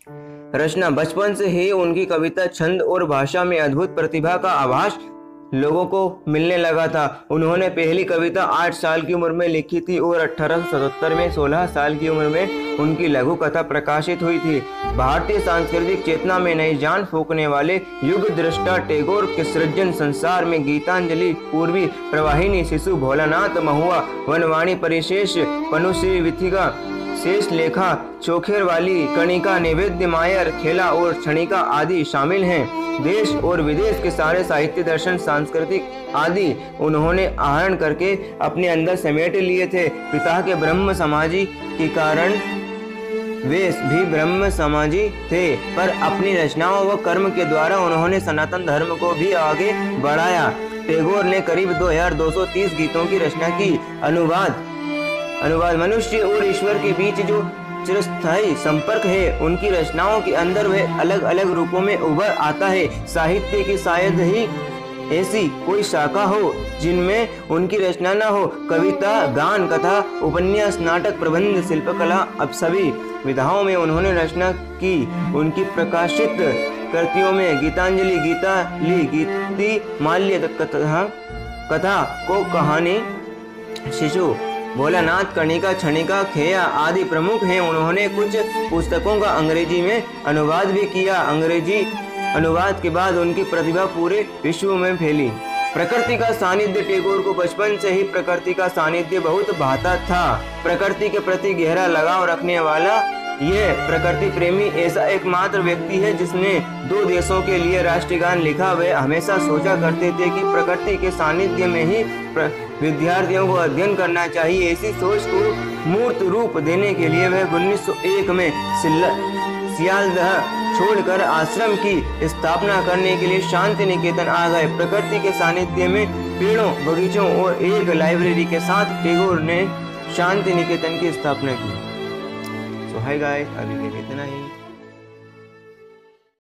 रचना। बचपन से ही उनकी कविता, छंद और भाषा में अद्भुत प्रतिभा का आभास लोगों को मिलने लगा था। उन्होंने पहली कविता 8 साल की उम्र में लिखी थी और 1877 में 16 साल की उम्र में उनकी लघु कथा प्रकाशित हुई थी। भारतीय सांस्कृतिक चेतना में नई जान फूंकने वाले युग दृष्टा टैगोर के सृजन संसार में गीतांजलि, पूर्वी प्रवाहिनी, शिशु, भोलानाथ, महुआ, वनवाणी, परिशेष, पनुश्री, विथिका, शेष लेखा, चोखेरवाली, कणिका, नैवेद्य, मायर, खेला और क्षणिका आदि शामिल हैं। देश और विदेश के सारे साहित्य, दर्शन, सांस्कृतिक आदि उन्होंने आहरण करके अपने अंदर समेट लिए थे। पिता के ब्रह्म समाजी के कारण वे भी ब्रह्म समाजी थे, पर अपनी रचनाओं व कर्म के द्वारा उन्होंने सनातन धर्म को भी आगे बढ़ाया। टैगोर ने करीब 2230 गीतों की रचना की। अनुवाद। मनुष्य और ईश्वर के बीच जो चिरस्थायी संपर्क है, उनकी रचनाओं के अंदर वह अलग अलग रूपों में उभर आता है। साहित्य की शायद ही ऐसी कोई शाखा हो जिनमें उनकी रचना न हो। कविता, गान, कथा, उपन्यास, नाटक, प्रबंध, शिल्पकला, अब सभी विधाओं में उन्होंने रचना की। उनकी प्रकाशित कृतियों में गीतांजलि, गीताली, गीति माल्य, कथा को कहानी, शिशु, भोलानाथ, कणिका, क्षणिका, खेया आदि प्रमुख हैं। उन्होंने कुछ पुस्तकों का अंग्रेजी में अनुवाद भी किया। अंग्रेजी अनुवाद के बाद उनकी प्रतिभा पूरे विश्व में फैली। प्रकृति का सानिध्य। टैगोर को बचपन से ही प्रकृति का सानिध्य बहुत भाता था। प्रकृति के प्रति गहरा लगाव रखने वाला यह प्रकृति प्रेमी ऐसा एकमात्र व्यक्ति है जिसने 2 देशों के लिए राष्ट्रगान लिखा। वे हमेशा सोचा करते थे कि प्रकृति के सानिध्य में ही विद्यार्थियों को अध्ययन करना चाहिए। ऐसी सोच को मूर्त रूप देने के लिए वह 1901 में सियालदह छोड़कर आश्रम की स्थापना करने के लिए शांति निकेतन आ गए। प्रकृति के सानिध्य में पेड़ों, बगीचों और एक लाइब्रेरी के साथ टैगोर ने शांति निकेतन की स्थापना की। तो हाय गाइस, अभी के लिए इतना ही।